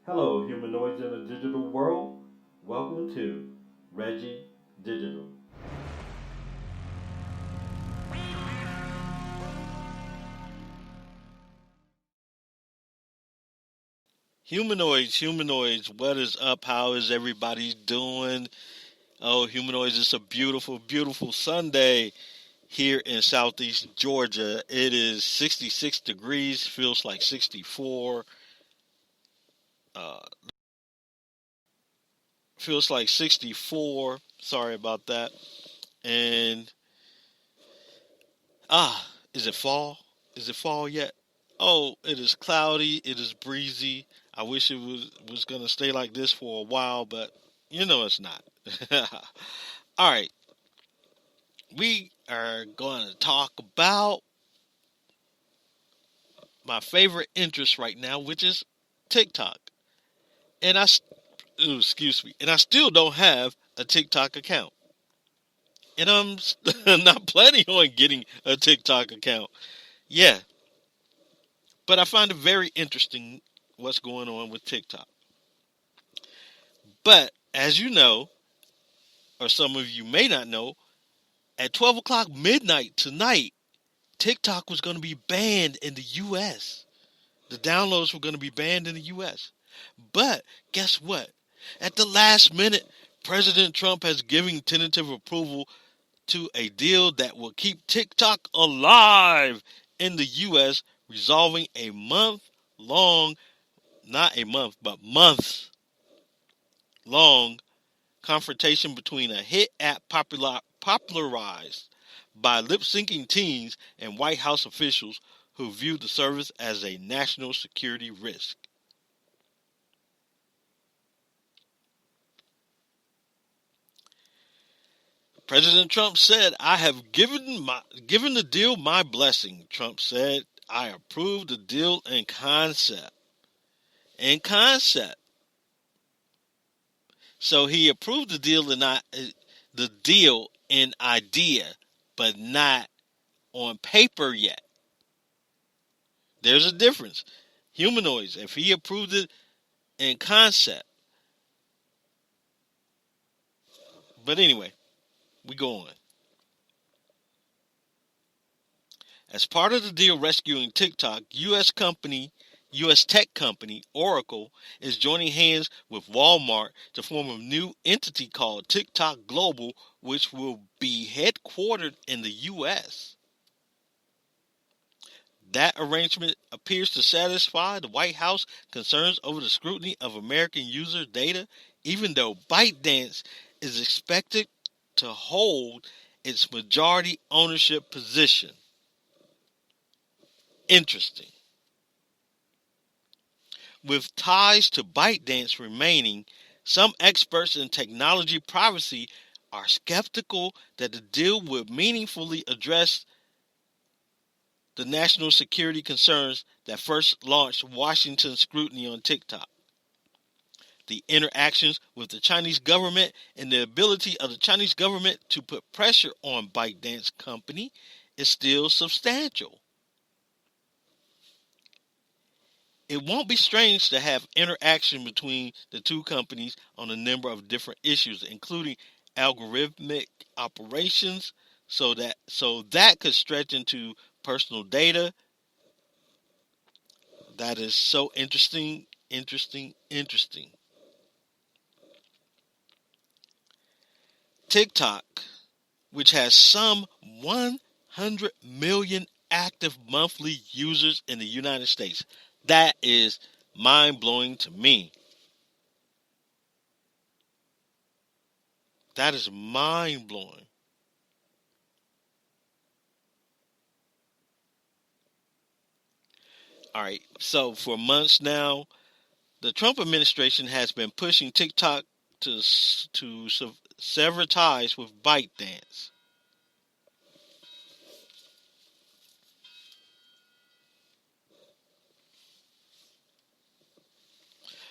Hello, humanoids in a digital world. Welcome to Reggie Digital. Humanoids, what is up? How is everybody doing? Oh, humanoids, it's a beautiful, beautiful Sunday here in Southeast Georgia. It is 66 degrees, feels like 64. Uh, feels like 64. Sorry about that. And, is it fall? Is it fall yet? Oh, it is cloudy. It is breezy. I wish it was going to stay like this for a while, but it's not. All right. We are going to talk about my favorite interest right now, which is TikTok. And excuse me, and I still don't have a TikTok account. And I'm not planning on getting a TikTok account. Yeah, but I find it very interesting what's going on with TikTok. But as you know, or some of you may not know, at 12 o'clock midnight tonight, TikTok was going to be banned in the U.S. The downloads were going to be banned in the U.S. But guess what? At the last minute, President Trump has given tentative approval to a deal that will keep TikTok alive in the U.S., resolving a month long, not a month, but months long confrontation between a hit app popularized by lip syncing teens and White House officials who view the service as a national security risk. President Trump said, I have given the deal my blessing. Trump said, I approve the deal in concept. In concept. So he approved the deal in idea, but not on paper yet. There's a difference. Humanoids, if he approved it in concept. But anyway, we go on. As part of the deal rescuing TikTok, U.S. tech company Oracle is joining hands with Walmart to form a new entity called TikTok Global, which will be headquartered in the U.S. That arrangement appears to satisfy the White House concerns over the scrutiny of American user data, even though ByteDance is expected to hold its majority ownership position. Interesting. With ties to ByteDance remaining, some experts in technology privacy are skeptical that the deal would meaningfully address the national security concerns that first launched Washington's scrutiny on TikTok. The interactions with the Chinese government and the ability of the Chinese government to put pressure on ByteDance company is still substantial. It won't be strange to have interaction between the two companies on a number of different issues, including algorithmic operations, so that could stretch into personal data. That is so interesting, interesting. TikTok, which has some 100 million active monthly users in the United States. That is mind blowing to me. That is mind blowing. All right. So for months now, the Trump administration has been pushing TikTok to sever ties with ByteDance.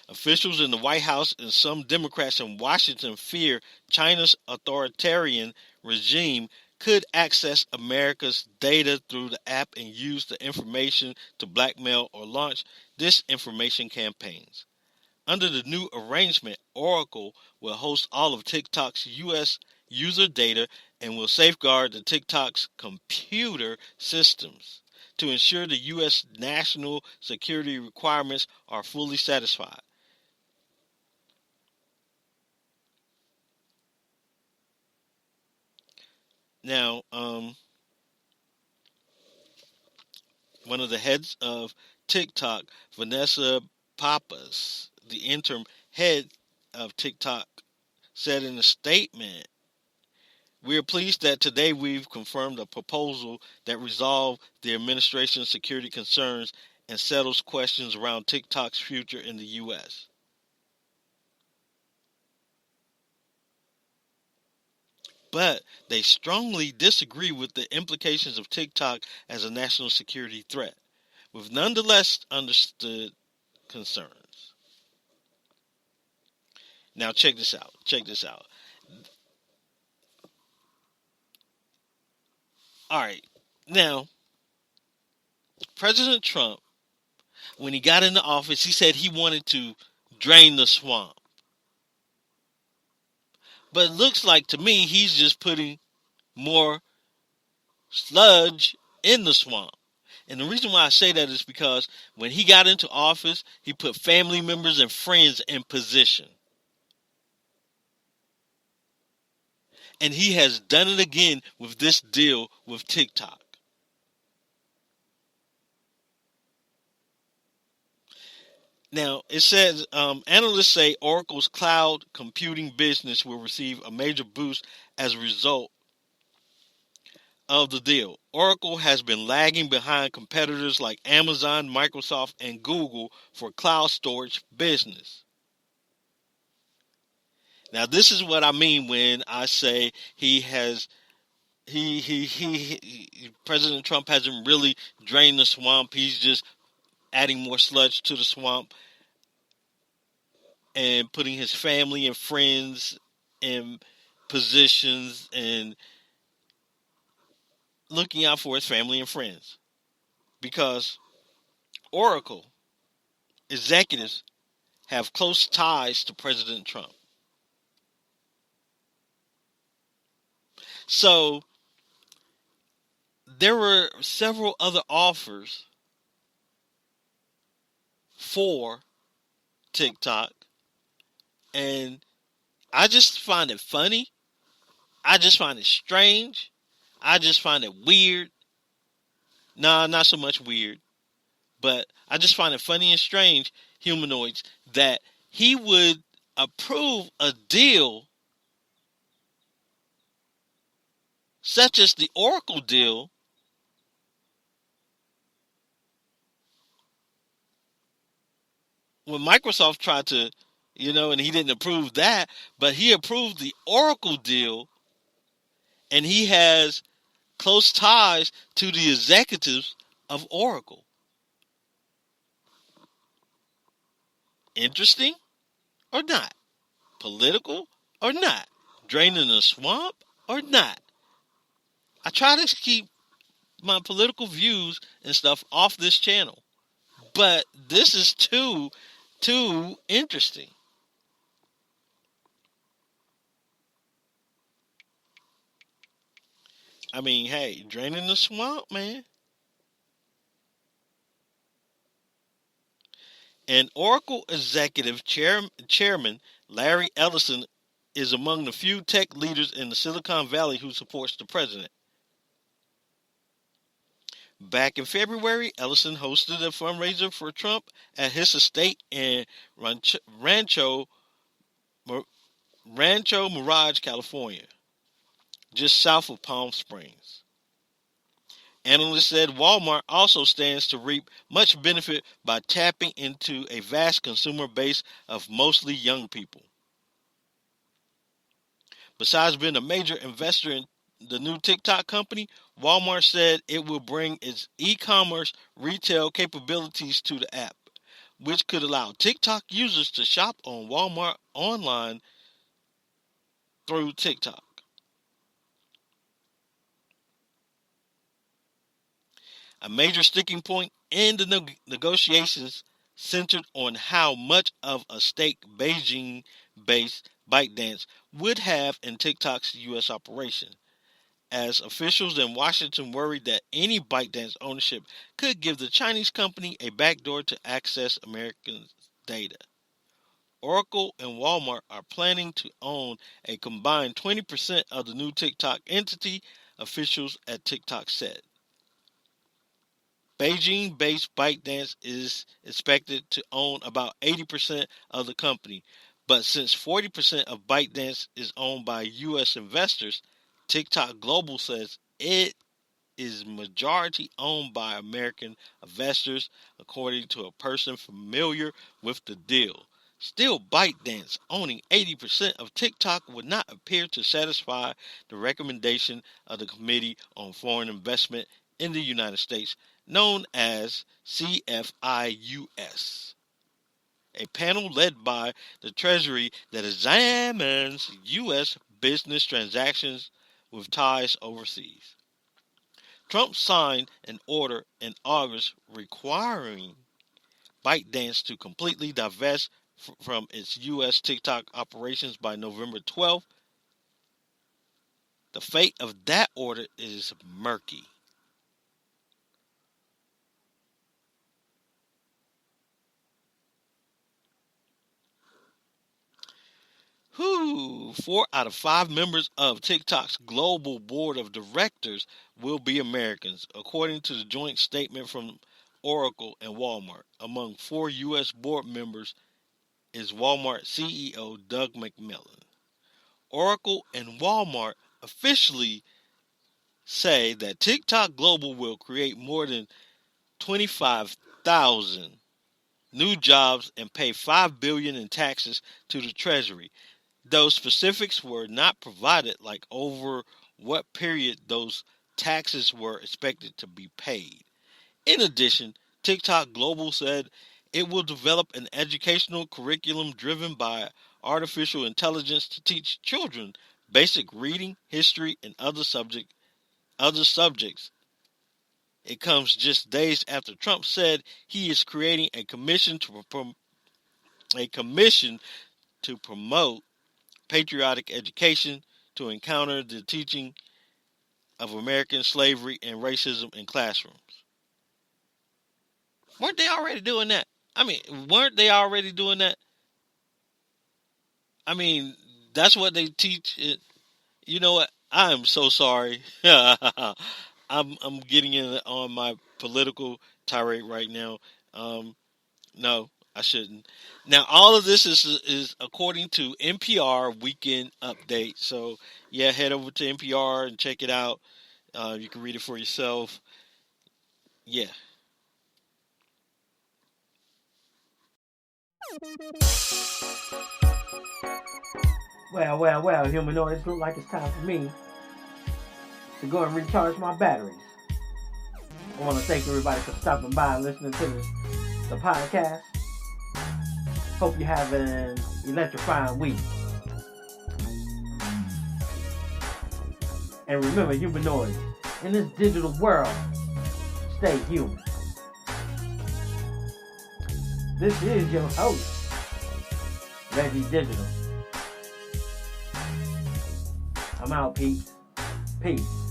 Officials in the White House and some Democrats in Washington fear China's authoritarian regime could access America's data through the app and use the information to blackmail or launch disinformation campaigns. Under the new arrangement, Oracle will host all of TikTok's U.S. user data and will safeguard the TikTok's computer systems to ensure the U.S. national security requirements are fully satisfied. Now, one of the heads of TikTok, Vanessa Pappas, the interim head of TikTok, said in a statement, "We are pleased that today we've confirmed a proposal that resolves the administration's security concerns and settles questions around TikTok's future in the U.S." But they strongly disagree with the implications of TikTok as a national security threat, with nonetheless understood concerns. Now check this out. Check this out. All right. Now, President Trump, when he got into office, he said he wanted to drain the swamp. But it looks like to me he's just putting more sludge in the swamp. And the reason why I say that is because when he got into office, he put family members and friends in position. And he has done it again with this deal with TikTok. Now, it says analysts say Oracle's cloud computing business will receive a major boost as a result of the deal. Oracle has been lagging behind competitors like Amazon, Microsoft, and Google for cloud storage business. Now, this is what I mean when I say President Trump hasn't really drained the swamp. He's just adding more sludge to the swamp and putting his family and friends in positions and looking out for his family and friends. Because Oracle executives have close ties to President Trump. So there were several other offers for TikTok, and I just find it funny. I just find it strange. I just find it weird. Nah, not so much weird, but I just find it funny and strange, humanoids, that he would approve a deal such as the Oracle deal when Microsoft tried to, and he didn't approve that, but he approved the Oracle deal, and he has close ties to the executives of Oracle. Interesting or not? Political or not? Draining the swamp or not? I try to keep my political views and stuff off this channel, but this is too interesting. I mean, hey, draining the swamp, man. And Oracle executive chairman Larry Ellison is among the few tech leaders in the Silicon Valley who supports the president. Back in February, Ellison hosted a fundraiser for Trump at his estate in Rancho Mirage, California, just south of Palm Springs. Analysts said Walmart also stands to reap much benefit by tapping into a vast consumer base of mostly young people. Besides being a major investor in the new TikTok company, Walmart said it will bring its e-commerce retail capabilities to the app, which could allow TikTok users to shop on Walmart online through TikTok. A major sticking point in the negotiations centered on how much of a stake Beijing-based ByteDance would have in TikTok's U.S. operation, as officials in Washington worried that any ByteDance ownership could give the Chinese company a backdoor to access American data. Oracle and Walmart are planning to own a combined 20% of the new TikTok entity, officials at TikTok said. Beijing-based ByteDance is expected to own about 80% of the company, but since 40% of ByteDance is owned by U.S. investors, TikTok Global says it is majority owned by American investors, according to a person familiar with the deal. Still, ByteDance owning 80% of TikTok would not appear to satisfy the recommendation of the Committee on Foreign Investment in the United States, known as CFIUS, a panel led by the Treasury that examines U.S. business transactions with ties overseas. Trump signed an order in August requiring ByteDance to completely divest from its U.S. TikTok operations by November 12th. The fate of that order is murky. Whew, 4 out of 5 members of TikTok's global board of directors will be Americans, according to the joint statement from Oracle and Walmart. Among 4 U.S. board members is Walmart CEO Doug McMillon. Oracle and Walmart officially say that TikTok Global will create more than 25,000 new jobs and pay $5 billion in taxes to the Treasury. Those specifics were not provided, like over what period those taxes were expected to be paid. In addition, TikTok Global said it will develop an educational curriculum driven by artificial intelligence to teach children basic reading, history, and other subjects. It comes just days after Trump said he is creating a commission to promote patriotic education to encounter the teaching of American slavery and racism in classrooms. Weren't they already doing that? That's what they teach. You know what? I am so sorry. I'm getting in on my political tirade right now. No, I shouldn't. Now, all of this is according to NPR Weekend Update. So, yeah, head over to NPR and check it out. You can read it for yourself. Yeah. Well, humanoids, look like it's time for me to go and recharge my batteries. I want to thank everybody for stopping by and listening to the podcast. Hope you have an electrifying week. And remember, humanoids, in this digital world, stay human. This is your host, Reggie Digital. I'm out, peace. Peace.